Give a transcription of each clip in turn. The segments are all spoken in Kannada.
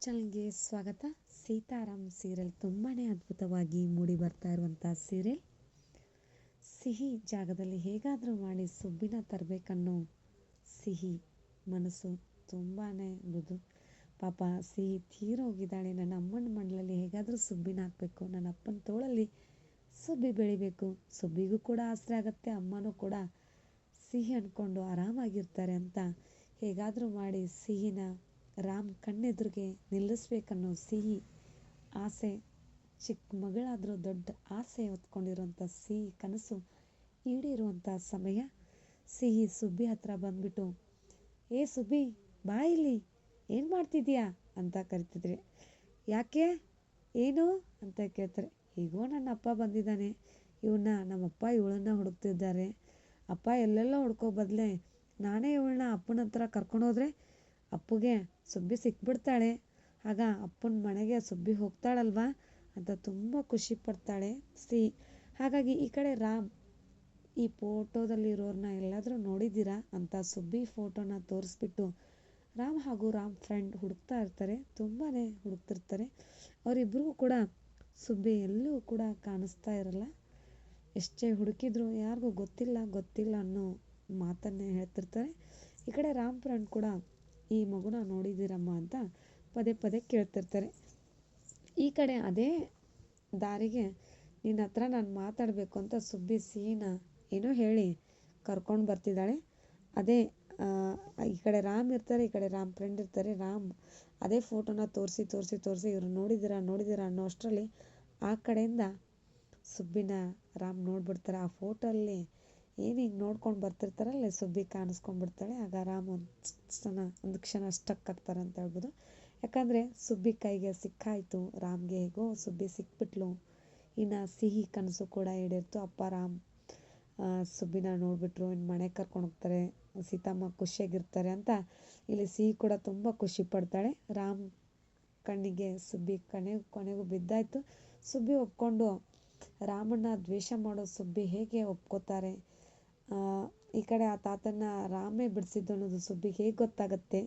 ಚಾನಲ್ಗೆ ಸ್ವಾಗತ. ಸೀತಾರಾಮ್ ಸೀರಿಯಲ್ ತುಂಬಾ ಅದ್ಭುತವಾಗಿ ಮೂಡಿ ಬರ್ತಾ ಇರುವಂಥ ಸೀರಿಯಲ್. ಸಿಹಿ ಜಾಗದಲ್ಲಿ ಹೇಗಾದರೂ ಮಾಡಿ ಸುಬ್ಬಿನ ತರಬೇಕನ್ನೋ ಸಿಹಿ ಮನಸ್ಸು ತುಂಬಾ ಮೃದು. ಪಾಪ ಸಿಹಿ ತೀರೋಗಿದ್ದಾಳೆ. ನನ್ನ ಅಮ್ಮನ ಮಂಡಲಲ್ಲಿ ಹೇಗಾದರೂ ಸುಬ್ಬಿನ ಹಾಕಬೇಕು, ನನ್ನ ಅಪ್ಪನ ತೋಳಲ್ಲಿ ಸುಬ್ಬಿ ಬೆಳಿಬೇಕು, ಸುಬ್ಬಿಗೂ ಕೂಡ ಆಸರೆ ಆಗುತ್ತೆ, ಅಮ್ಮನೂ ಕೂಡ ಸಿಹಿ ಅಂದ್ಕೊಂಡು ಆರಾಮಾಗಿರ್ತಾರೆ ಅಂತ ಹೇಗಾದರೂ ಮಾಡಿ ಸಿಹಿನ ರಾಮ್ ಕಣ್ಣೆದುರಿಗೆ ನಿಲ್ಲಿಸ್ಬೇಕನ್ನೋ ಸಿಹಿ ಆಸೆ, ಚಿಕ್ಕ ಮಗಳಾದರೂ ದೊಡ್ಡ ಆಸೆ ಹೊತ್ಕೊಂಡಿರುವಂಥ ಸಿಹಿ ಕನಸು ಈಡೇರುವಂಥ ಸಮಯ. ಸಿಹಿ ಸುಬ್ಬಿ ಹತ್ರ ಬಂದ್ಬಿಟ್ಟು, ಏ ಸುಬ್ಬಿ ಬಾ ಇಲ್ಲಿ, ಏನು ಮಾಡ್ತಿದ್ಯಾ ಅಂತ ಕರಿತಿದ್ರೆ, ಯಾಕೆ ಏನು ಅಂತ ಕೇಳ್ತಾರೆ. ಹೀಗೋ ನನ್ನ ಅಪ್ಪ ಬಂದಿದ್ದಾನೆ, ನಮ್ಮಪ್ಪ ಇವಳನ್ನ ಹುಡುಕ್ತಿದ್ದಾರೆ. ಅಪ್ಪ ಎಲ್ಲೆಲ್ಲ ಹುಡ್ಕೋ ಬದಲೇ ನಾನೇ ಇವಳನ್ನ ಅಪ್ಪನ ಹತ್ರ ಕರ್ಕೊಂಡೋದ್ರೆ ಅಪ್ಪಗೆ ಸುಬ್ಬಿ ಸಿಕ್ಬಿಡ್ತಾಳೆ, ಆಗ ಅಪ್ಪನ ಮನೆಗೆ ಸುಬ್ಬಿ ಹೋಗ್ತಾಳಲ್ವಾ ಅಂತ ತುಂಬ ಖುಷಿ ಪಡ್ತಾಳೆ ಸಿಹಿ. ಹಾಗಾಗಿ ಈ ಕಡೆ ರಾಮ್, ಈ ಫೋಟೋದಲ್ಲಿರೋರನ್ನ ಎಲ್ಲಾದರೂ ನೋಡಿದ್ದೀರಾ ಅಂತ ಸುಬ್ಬಿ ಫೋಟೋನ ತೋರಿಸ್ಬಿಟ್ಟು ರಾಮ್ ಹಾಗೂ ರಾಮ್ ಫ್ರೆಂಡ್ ಹುಡುಕ್ತಾ ಇರ್ತಾರೆ, ತುಂಬಾ ಹುಡುಕ್ತಿರ್ತಾರೆ. ಅವರಿಬ್ಬರಿಗೂ ಕೂಡ ಸುಬ್ಬಿ ಎಲ್ಲೂ ಕೂಡ ಕಾಣಿಸ್ತಾ ಇರಲ್ಲ. ಎಷ್ಟೇ ಹುಡುಕಿದ್ರು ಯಾರಿಗೂ ಗೊತ್ತಿಲ್ಲ ಅನ್ನೋ ಮಾತನ್ನೇ ಹೇಳ್ತಿರ್ತಾರೆ. ಈ ಕಡೆ ರಾಮ್ ಫ್ರೆಂಡ್ ಕೂಡ ಈ ಮಗುನ ನೋಡಿದ್ದೀರಮ್ಮ ಅಂತ ಪದೇ ಪದೇ ಕೇಳ್ತಿರ್ತಾರೆ. ಈ ಕಡೆ ಅದೇ ದಾರಿಗೆ ನಿನ್ನ ಹತ್ರ ನಾನು ಮಾತಾಡಬೇಕು ಅಂತ ಸುಬ್ಬಿ ಸಿಹಿನ ಏನೋ ಹೇಳಿ ಕರ್ಕೊಂಡು ಬರ್ತಿದ್ದಾಳೆ. ಅದೇ ಈ ಕಡೆ ರಾಮ್ ಇರ್ತಾರೆ, ಈ ಕಡೆ ರಾಮ್ ಫ್ರೆಂಡ್ ಇರ್ತಾರೆ. ರಾಮ್ ಅದೇ ಫೋಟೋನ ತೋರಿಸಿ ಇವರು ನೋಡಿದ್ದೀರಾ ಅನ್ನೋ ಅಷ್ಟರಲ್ಲಿ ಆ ಕಡೆಯಿಂದ ಸುಬ್ಬಿನ ರಾಮ್ ನೋಡ್ಬಿಡ್ತಾರೆ. ಆ ಫೋಟೋಲ್ಲಿ ಏನು ಹಿಂಗೆ ನೋಡ್ಕೊಂಡು ಬರ್ತಿರ್ತಾರಲ್ಲ, ಸುಬ್ಬಿ ಕಾಣಿಸ್ಕೊಂಡ್ಬಿಡ್ತಾಳೆ. ಆಗ ರಾಮ್ ಒಂದು ಕ್ಷಣ ಸ್ಟಕ್ ಆಗ್ತಾರೆ ಅಂತ ಹೇಳ್ಬೋದು. ಯಾಕಂದರೆ ಸುಬ್ಬಿ ಕೈಗೆ ಸಿಕ್ಕಾಯಿತು ರಾಮ್ಗೆ. ಹೇಗೋ ಸುಬ್ಬಿ ಸಿಕ್ಬಿಟ್ಲು. ಇನ್ನು ಸಿಹಿ ಕನಸು ಕೂಡ ಈಡೇರ್ತು. ಅಪ್ಪ ರಾಮ್ ಸುಬ್ಬಿನ ನೋಡಿಬಿಟ್ರು, ಇನ್ನು ಮನೆಗೆ ಕರ್ಕೊಂಡು ಹೋಗ್ತಾರೆ, ಸೀತಮ್ಮ ಖುಷಿಯಾಗಿರ್ತಾರೆ ಅಂತ ಇಲ್ಲಿ ಸಿಹಿ ಕೂಡ ತುಂಬ ಖುಷಿ ಪಡ್ತಾಳೆ. ರಾಮ್ ಕಣ್ಣಿಗೆ ಸುಬ್ಬಿ ಕೊನೆಗೂ ಬಿದ್ದಾಯಿತು. ಸುಬ್ಬಿ ಒಪ್ಕೊಂಡು ರಾಮಣ್ಣ ದ್ವೇಷ ಮಾಡೋ ಸುಬ್ಬಿ ಹೇಗೆ ಒಪ್ಕೋತಾರೆ, ಈ ಕಡೆ ಆ ತಾತನ್ನ ರಾಮೇ ಬಿಡಿಸಿದ್ದು ಅನ್ನೋದು ಸುಬ್ಬಿಗೆ ಹೇಗೆ ಗೊತ್ತಾಗುತ್ತೆ.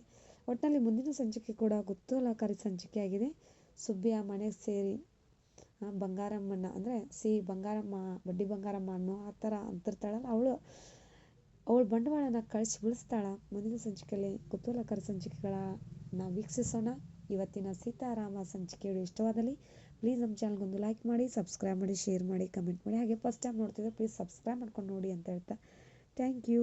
ಒಟ್ಟಿನಲ್ಲಿ ಮುಂದಿನ ಸಂಚಿಕೆ ಕೂಡ ಕುತೂಹಲಕಾರಿ ಸಂಚಿಕೆ ಆಗಿದೆ. ಸುಬ್ಬಿ ಆ ಮನೆಗೆ ಸೇರಿ ಬಂಗಾರಮ್ಮನ, ಅಂದರೆ ಬಂಗಾರಮ್ಮ, ಬಡ್ಡಿ ಬಂಗಾರಮ್ಮ ಅನ್ನೋ ಆ ಥರ ಅಂತಿರ್ತಾಳಲ್ಲ, ಅವಳು ಬಂಡವಾಳನ ಕಳಿಸಿ ಬಿಡಿಸ್ತಾಳ. ಮುಂದಿನ ಸಂಚಿಕೆಯಲ್ಲಿ ಕುತೂಹಲಕಾರಿ ಸಂಚಿಕೆಗಳನ್ನ ವೀಕ್ಷಿಸೋಣ. ಇವತ್ತಿನ ಸೀತಾರಾಮ ಸಂಚಿಕೆ ಇಷ್ಟವಾದಲ್ಲಿ ಪ್ಲೀಸ್ ನಮ್ಮ ಚಾನಲ್ಗೊಂದು ಲೈಕ್ ಮಾಡಿ, ಸಬ್ಸ್ಕ್ರೈಬ್ ಮಾಡಿ, ಶೇರ್ ಮಾಡಿ, ಕಮೆಂಟ್ ಮಾಡಿ. ಹಾಗೆ ಫಸ್ಟ್ ಟೈಮ್ ನೋಡ್ತಿದ್ರೆ ಪ್ಲೀಸ್ ಸಬ್ಸ್ಕ್ರೈಬ್ ಮಾಡ್ಕೊಂಡು ನೋಡಿ ಅಂತ ಹೇಳ್ತಾ ಥ್ಯಾಂಕ್ ಯು.